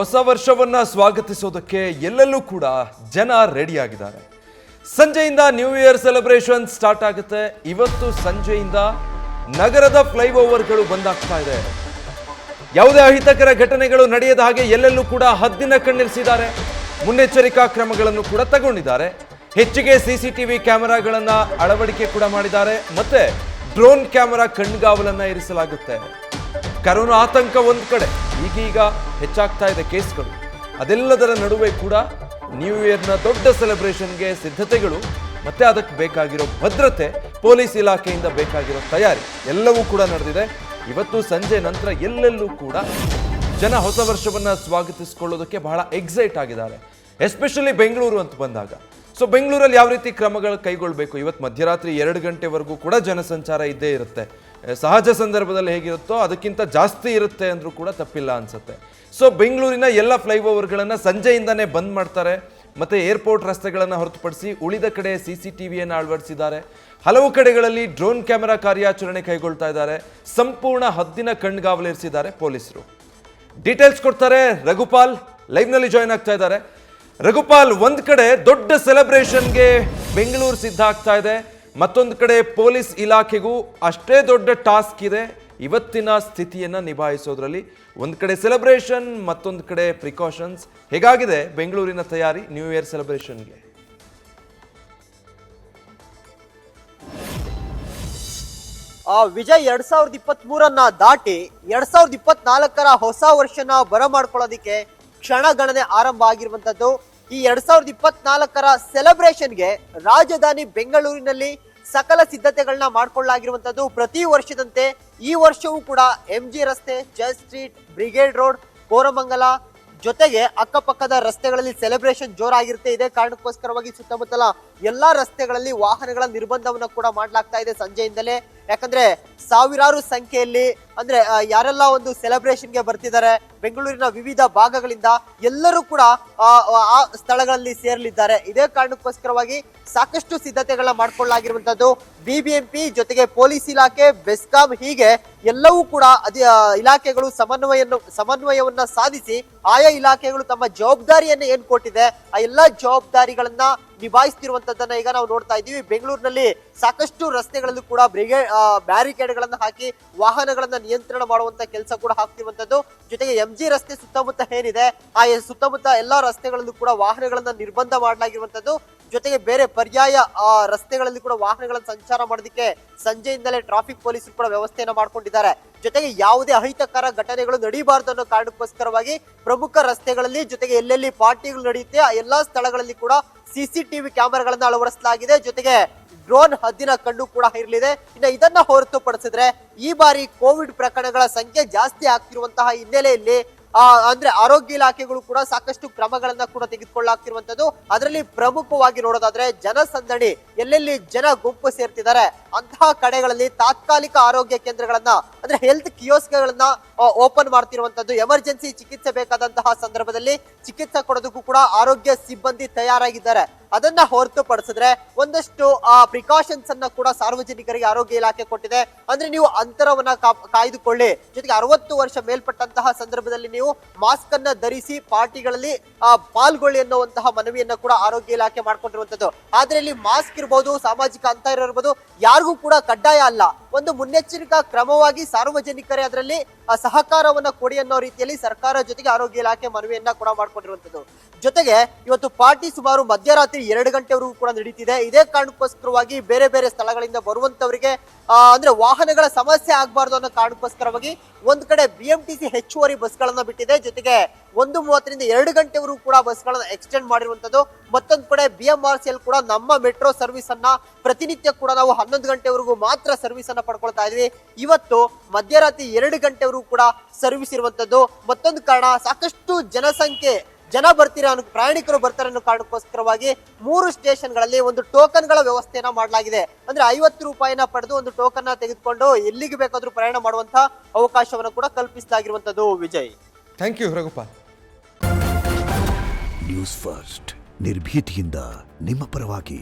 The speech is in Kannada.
ಹೊಸ ವರ್ಷವನ್ನ ಸ್ವಾಗತಿಸೋದಕ್ಕೆ ಎಲ್ಲೆಲ್ಲೂ ಕೂಡ ಜನ ರೆಡಿಯಾಗಿದ್ದಾರೆ. ಸಂಜೆಯಿಂದ ನ್ಯೂ ಇಯರ್ ಸೆಲೆಬ್ರೇಷನ್ ಸ್ಟಾರ್ಟ್ ಆಗುತ್ತೆ. ಇವತ್ತು ಸಂಜೆಯಿಂದ ನಗರದ ಫ್ಲೈಓವರ್ಗಳು ಬಂದಾಗ್ತಾ ಇದೆ. ಯಾವುದೇ ಅಹಿತಕರ ಘಟನೆಗಳು ನಡೆಯದ ಹಾಗೆ ಎಲ್ಲೆಲ್ಲೂ ಕೂಡ ಹದ್ದಿನ ಕಣ್ಣಿರಿಸಿದ್ದಾರೆ. ಮುನ್ನೆಚ್ಚರಿಕಾ ಕ್ರಮಗಳನ್ನು ಕೂಡ ತಗೊಂಡಿದ್ದಾರೆ. ಹೆಚ್ಚಿಗೆ ಸಿಸಿಟಿವಿ ಕ್ಯಾಮೆರಾಗಳನ್ನ ಅಳವಡಿಕೆ ಕೂಡ ಮಾಡಿದ್ದಾರೆ. ಮತ್ತೆ ಡ್ರೋನ್ ಕ್ಯಾಮೆರಾ ಕಣ್ಗಾವಲನ್ನ ಇರಿಸಲಾಗುತ್ತೆ. ಕರೋನಾ ಆತಂಕ ಒಂದು ಕಡೆ, ಈಗೀಗ ಹೆಚ್ಚಾಗ್ತಾ ಇದೆ ಕೇಸ್ಗಳು. ಅದೆಲ್ಲದರ ನಡುವೆ ಕೂಡ ನ್ಯೂ ಇಯರ್ನ ದೊಡ್ಡ ಸೆಲೆಬ್ರೇಷನ್ಗೆ ಸಿದ್ಧತೆಗಳು, ಮತ್ತೆ ಅದಕ್ಕೆ ಬೇಕಾಗಿರೋ ಭದ್ರತೆ, ಪೊಲೀಸ್ ಇಲಾಖೆಯಿಂದ ಬೇಕಾಗಿರೋ ತಯಾರಿ ಎಲ್ಲವೂ ಕೂಡ ನಡೆದಿದೆ. ಇವತ್ತು ಸಂಜೆ ನಂತರ ಎಲ್ಲೆಲ್ಲೂ ಕೂಡ ಜನ ಹೊಸ ವರ್ಷವನ್ನ ಸ್ವಾಗತಿಸಿಕೊಳ್ಳೋದಕ್ಕೆ ಬಹಳ ಎಕ್ಸೈಟ್ ಆಗಿದ್ದಾರೆ. ಎಸ್ಪೆಷಲಿ ಬೆಂಗಳೂರು ಅಂತ ಬಂದಾಗ. ಸೊ ಬೆಂಗಳೂರಲ್ಲಿ ಯಾವ ರೀತಿ ಕ್ರಮಗಳು ಕೈಗೊಳ್ಳಬೇಕು? ಇವತ್ತು ಮಧ್ಯರಾತ್ರಿ 2 ಗಂಟೆವರೆಗೂ ಕೂಡ ಜನಸಂಚಾರ ಇದ್ದೇ ಇರುತ್ತೆ. ಸಹಜ ಸಂದರ್ಭದಲ್ಲಿ ಹೇಗಿರುತ್ತೋ ಅದಕ್ಕಿಂತ ಜಾಸ್ತಿ ಇರುತ್ತೆ ಅಂದ್ರೂ ಕೂಡ ತಪ್ಪಿಲ್ಲ ಅನ್ಸುತ್ತೆ. ಸೊ ಬೆಂಗಳೂರಿನ ಎಲ್ಲ ಫ್ಲೈಓವರ್ಗಳನ್ನು ಸಂಜೆಯಿಂದನೇ ಬಂದ್ ಮಾಡ್ತಾರೆ. ಮತ್ತು ಏರ್ಪೋರ್ಟ್ ರಸ್ತೆಗಳನ್ನು ಹೊರತುಪಡಿಸಿ ಉಳಿದ ಕಡೆ CCTVಯನ್ನು ಅಳವಡಿಸಿದ್ದಾರೆ. ಹಲವು ಕಡೆಗಳಲ್ಲಿ ಡ್ರೋನ್ ಕ್ಯಾಮೆರಾ ಕಾರ್ಯಾಚರಣೆ ಕೈಗೊಳ್ತಾ ಇದ್ದಾರೆ. ಸಂಪೂರ್ಣ ಹದ್ದಿನ ಕಣ್ಗಾವಲಿರಿಸಿದ್ದಾರೆ ಪೊಲೀಸರು. ಡೀಟೇಲ್ಸ್ ಕೊಡ್ತಾರೆ ರಘುಪಾಲ್, ಲೈವ್ನಲ್ಲಿ ಜಾಯ್ನ್ ಆಗ್ತಾ ಇದ್ದಾರೆ. ರಘುಪಾಲ್, ಒಂದ್ ಕಡೆ ದೊಡ್ಡ ಸೆಲೆಬ್ರೇಷನ್ಗೆ ಬೆಂಗಳೂರು ಸಿದ್ಧ ಆಗ್ತಾ ಇದೆ, ಮತ್ತೊಂದು ಕಡೆ ಪೊಲೀಸ್ ಇಲಾಖೆಗೂ ಅಷ್ಟೇ ದೊಡ್ಡ ಟಾಸ್ಕ್ ಇದೆ ಇವತ್ತಿನ ಸ್ಥಿತಿಯನ್ನ ನಿಭಾಯಿಸೋದ್ರಲ್ಲಿ. ಒಂದ್ ಕಡೆ ಸೆಲೆಬ್ರೇಷನ್, ಮತ್ತೊಂದು ಕಡೆ ಪ್ರಿಕಾಷನ್ಸ್. ಹೇಗಾಗಿದೆ ಬೆಂಗಳೂರಿನ ತಯಾರಿ ನ್ಯೂ ಇಯರ್ ಸೆಲೆಬ್ರೇಷನ್ಗೆ? ವಿಜಯ್, 2023 ದಾಟಿ 2024 ಹೊಸ ವರ್ಷನ ಬರಮಾಡ್ಕೊಳ್ಳೋದಿಕ್ಕೆ ಕ್ಷಣಗಣನೆ ಆರಂಭ ಆಗಿರುವಂತದ್ದು. ಈ 2024 ಸೆಲೆಬ್ರೇಷನ್ಗೆ ರಾಜಧಾನಿ ಬೆಂಗಳೂರಿನಲ್ಲಿ ಸಕಲ ಸಿದ್ಧತೆಗಳನ್ನ ಮಾಡ್ಕೊಳ್ಳಲಾಗಿರುವಂತದ್ದು. ಪ್ರತಿ ವರ್ಷದಂತೆ ಈ ವರ್ಷವೂ ಕೂಡ MG ರಸ್ತೆ, just street, brigade road, Koramangala ಜೊತೆಗೆ ಅಕ್ಕಪಕ್ಕದ ರಸ್ತೆಗಳಲ್ಲಿ ಸೆಲೆಬ್ರೇಷನ್ ಜೋರಾಗಿರುತ್ತೆ. ಇದೇ ಕಾರಣಕ್ಕೋಸ್ಕರವಾಗಿ ಸುತ್ತಮುತ್ತಲ ಎಲ್ಲಾ ರಸ್ತೆಗಳಲ್ಲಿ ವಾಹನಗಳ ನಿರ್ಬಂಧವನ್ನ ಕೂಡ ಮಾಡಲಾಗ್ತಾ ಇದೆ ಸಂಜೆಯಿಂದಲೇ. ಯಾಕಂದ್ರೆ ಸಾವಿರಾರು ಸಂಖ್ಯೆಯಲ್ಲಿ ಅಂದ್ರೆ ಯಾರೆಲ್ಲ ಒಂದು ಸೆಲೆಬ್ರೇಷನ್ಗೆ ಬರ್ತಿದ್ದಾರೆ ಬೆಂಗಳೂರಿನ ವಿವಿಧ ಭಾಗಗಳಿಂದ ಎಲ್ಲರೂ ಕೂಡ ಆ ಸ್ಥಳಗಳಲ್ಲಿ ಸೇರಲಿದ್ದಾರೆ. ಇದೇ ಕಾರಣಕ್ಕೋಸ್ಕರವಾಗಿ ಸಾಕಷ್ಟು ಸಿದ್ಧತೆಗಳನ್ನ ಮಾಡ್ಕೊಳ್ಳಲಾಗಿರುವಂತದ್ದು. BBMP ಜೊತೆಗೆ ಪೊಲೀಸ್ ಇಲಾಖೆ, ಬೆಸ್ಕಾಂ, ಹೀಗೆ ಎಲ್ಲವೂ ಕೂಡ ಇಲಾಖೆಗಳು ಸಮನ್ವಯವನ್ನ ಸಾಧಿಸಿ ಆಯಾ ಇಲಾಖೆಗಳು ತಮ್ಮ ಜವಾಬ್ದಾರಿಯನ್ನ ಏನ್ ಕೊಟ್ಟಿದೆ ಆ ಎಲ್ಲಾ ಜವಾಬ್ದಾರಿಗಳನ್ನ ನಿಭಾಯಿಸ್ತಿರುವಂತದ್ದನ್ನ ಈಗ ನಾವು ನೋಡ್ತಾ ಇದ್ದೀವಿ. ಬೆಂಗಳೂರಿನಲ್ಲಿ ಸಾಕಷ್ಟು ರಸ್ತೆಗಳಲ್ಲೂ ಕೂಡ ಬ್ಯಾರಿಕೇಡ್ ಗಳನ್ನ ಹಾಕಿ ವಾಹನಗಳನ್ನ ನಿಯಂತ್ರಣ ಮಾಡುವಂತ ಕೆಲಸ ಕೂಡ ಹಾಕ್ತಿರುವಂತದ್ದು. ಜೊತೆಗೆ MG ರಸ್ತೆ ಸುತ್ತಮುತ್ತ ಏನಿದೆ ಆ ಸುತ್ತಮುತ್ತ ಎಲ್ಲಾ ರಸ್ತೆಗಳಲ್ಲೂ ಕೂಡ ವಾಹನಗಳನ್ನ ನಿರ್ಬಂಧ ಮಾಡಲಾಗಿರುವಂತದ್ದು. ಜೊತೆಗೆ ಬೇರೆ ಪರ್ಯಾಯ ರಸ್ತೆಗಳಲ್ಲಿ ಕೂಡ ವಾಹನಗಳ ಸಂಚಾರ ಮಾಡೋದಕ್ಕೆ ಸಂಜೆಯಿಂದಲೇ ಟ್ರಾಫಿಕ್ ಪೊಲೀಸರು ಕೂಡ ವ್ಯವಸ್ಥೆಯನ್ನ ಮಾಡ್ಕೊಂಡಿದ್ದಾರೆ. ಜೊತೆಗೆ ಯಾವುದೇ ಅಹಿತಕರ ಘಟನೆಗಳು ನಡೀಬಾರದು ಅನ್ನೋ ಕಾರಣಕ್ಕೋಸ್ಕರವಾಗಿ ಪ್ರಮುಖ ರಸ್ತೆಗಳಲ್ಲಿ, ಜೊತೆಗೆ ಎಲ್ಲೆಲ್ಲಿ ಪಾರ್ಟಿಗಳು ನಡೆಯುತ್ತೆ ಆ ಎಲ್ಲಾ ಸ್ಥಳಗಳಲ್ಲಿ ಕೂಡ CCTV ಕ್ಯಾಮೆರಾಗಳನ್ನ ಅಳವಡಿಸಲಾಗಿದೆ. ಜೊತೆಗೆ ಡ್ರೋನ್ ಹದ್ದಿನ ಕಣ್ಣು ಕೂಡ ಇರಲಿದೆ. ಇನ್ನು ಇದನ್ನ ಹೊರತುಪಡಿಸಿದ್ರೆ ಈ ಬಾರಿ ಕೋವಿಡ್ ಪ್ರಕರಣಗಳ ಸಂಖ್ಯೆ ಜಾಸ್ತಿ ಆಗ್ತಿರುವಂತಹ ಹಿನ್ನೆಲೆಯಲ್ಲಿ ಅಂದ್ರೆ ಆರೋಗ್ಯ ಇಲಾಖೆಗಳು ಕೂಡ ಸಾಕಷ್ಟು ಕ್ರಮಗಳನ್ನ ಕೂಡ ತೆಗೆದುಕೊಳ್ಳಲಾಗ್ತಿರುವಂತದ್ದು. ಅದರಲ್ಲಿ ಪ್ರಮುಖವಾಗಿ ನೋಡೋದಾದ್ರೆ ಜನಸಂದಣಿ, ಎಲ್ಲೆಲ್ಲಿ ಜನ ಗುಂಪು ಸೇರ್ತಿದ್ದಾರೆ ಅಂತಹ ಕಡೆಗಳಲ್ಲಿ ತಾತ್ಕಾಲಿಕ ಆರೋಗ್ಯ ಕೇಂದ್ರಗಳನ್ನ ಅಂದ್ರೆ ಹೆಲ್ತ್ ಕಿಯೋಸ್ಕ್ಗಳನ್ನ ಓಪನ್ ಮಾಡ್ತಿರುವಂತದ್ದು. ಎಮರ್ಜೆನ್ಸಿ ಚಿಕಿತ್ಸೆ ಬೇಕಾದಂತಹ ಸಂದರ್ಭದಲ್ಲಿ ಚಿಕಿತ್ಸೆ ಕೊಡೋದಕ್ಕೂ ಕೂಡ ಆರೋಗ್ಯ ಸಿಬ್ಬಂದಿ ತಯಾರಾಗಿದ್ದಾರೆ. ಅದನ್ನ ಹೊರತುಪಡಿಸಿದ್ರೆ ಒಂದಷ್ಟು ಪ್ರಿಕಾಷನ್ಸ್ ಅನ್ನ ಕೂಡ ಸಾರ್ವಜನಿಕರಿಗೆ ಆರೋಗ್ಯ ಇಲಾಖೆ ಕೊಟ್ಟಿದೆ. ಅಂದ್ರೆ ನೀವು ಅಂತರವನ್ನ ಕಾಯ್ದುಕೊಳ್ಳಿ, ಜೊತೆಗೆ 60 ವರ್ಷ ಮೇಲ್ಪಟ್ಟಂತಹ ಸಂದರ್ಭದಲ್ಲಿ ನೀವು ಮಾಸ್ಕ್ ಅನ್ನ ಧರಿಸಿ ಪಾರ್ಟಿಗಳಲ್ಲಿ ಪಾಲ್ಗೊಳ್ಳಿ ಅನ್ನುವಂತಹ ಮನವಿಯನ್ನ ಕೂಡ ಆರೋಗ್ಯ ಇಲಾಖೆ ಮಾಡ್ಕೊಂಡಿರುವಂತದ್ದು. ಆದ್ರೆ ಇಲ್ಲಿ ಮಾಸ್ಕ್ ಇರ್ಬೋದು, ಸಾಮಾಜಿಕ ಅಂತರ ಇರ್ಬೋದು, ಯಾರಿಗೂ ಕೂಡ ಕಡ್ಡಾಯ ಅಲ್ಲ. ಒಂದು ಮುನ್ನೆಚ್ಚರಿಕಾ ಕ್ರಮವಾಗಿ ಸಾರ್ವಜನಿಕರೇ ಅದರಲ್ಲಿ ಸಹಕಾರವನ್ನ ಕೊಡಿ ಅನ್ನೋ ರೀತಿಯಲ್ಲಿ ಸರ್ಕಾರ ಜೊತೆಗೆ ಆರೋಗ್ಯ ಇಲಾಖೆ ಮನವಿಯನ್ನ ಕೂಡ ಮಾಡ್ಕೊಂಡಿರುವಂತದ್ದು. ಜೊತೆಗೆ ಇವತ್ತು ಪಾರ್ಟಿ ಸುಮಾರು ಮಧ್ಯರಾತ್ರಿ 2 ಗಂಟೆವರೆಗೂ ಕೂಡ ನಡೀತಿದೆ. ಇದೇ ಕಾರಣಕ್ಕೋಸ್ಕರವಾಗಿ ಬೇರೆ ಬೇರೆ ಸ್ಥಳಗಳಿಂದ ಬರುವಂತವರಿಗೆ ಅಂದ್ರೆ ವಾಹನಗಳ ಸಮಸ್ಯೆ ಆಗ್ಬಾರ್ದು ಅನ್ನೋ ಕಾರಣಕ್ಕೋಸ್ಕರವಾಗಿ ಒಂದ್ ಕಡೆ BMTC ಹೆಚ್ಚುವರಿ ಬಸ್ಗಳನ್ನ ಬಿಟ್ಟಿದೆ. ಜೊತೆಗೆ 1:30ರಿಂದ 2 ಗಂಟೆವರೆಗೂ ಕೂಡ ಬಸ್ಗಳನ್ನ ಎಕ್ಸ್ಟೆಂಡ್ ಮಾಡಿರುವಂತದ್ದು. ಮತ್ತೊಂದು ಕಡೆ BMRCL ಕೂಡ ನಮ್ಮ ಮೆಟ್ರೋ ಸರ್ವಿಸ್ ಅನ್ನ ಪ್ರತಿನಿತ್ಯ ಕೂಡ ನಾವು 11 ಗಂಟೆವರೆಗೂ ಮಾತ್ರ ಸರ್ವಿಸ್ ಅನ್ನ ಪಡ್ಕೊಳ್ತಾ ಇದ್ವಿ. ಇವತ್ತು ಮಧ್ಯರಾತ್ರಿ 2 ಗಂಟೆವರೆಗೂ ಕೂಡ ಸರ್ವಿಸ್ ಇರುವಂತದ್ದು. ಮತ್ತೊಂದು ಕಾರಣ, ಸಾಕಷ್ಟು ಜನ ಬರ್ತೀರಾ ಪ್ರಯಾಣಿಕರು ಬರ್ತಾರೆ ಅನ್ನೋ ಕಾರಣಕ್ಕೋಸ್ಕರವಾಗಿ 3 ಸ್ಟೇಷನ್ಗಳಲ್ಲಿ ಒಂದು ಟೋಕನ್ಗಳ ವ್ಯವಸ್ಥೆಯನ್ನ ಮಾಡಲಾಗಿದೆ. ಅಂದ್ರೆ 50 ರೂಪಾಯಿನ ಪಡೆದು ಒಂದು ಟೋಕನ್ ತೆಗೆದುಕೊಂಡು ಎಲ್ಲಿಗೆ ಬೇಕಾದ್ರೂ ಪ್ರಯಾಣ ಮಾಡುವಂತಹ ಅವಕಾಶವನ್ನು ಕೂಡ ಕಲ್ಪಿಸಲಾಗಿರುವಂತದ್ದು. Vijay, thank you Raghupal. News first, ನಿರ್ಭೀತಿಯಿಂದ ನಿಮ್ಮ ಪರವಾಗಿ.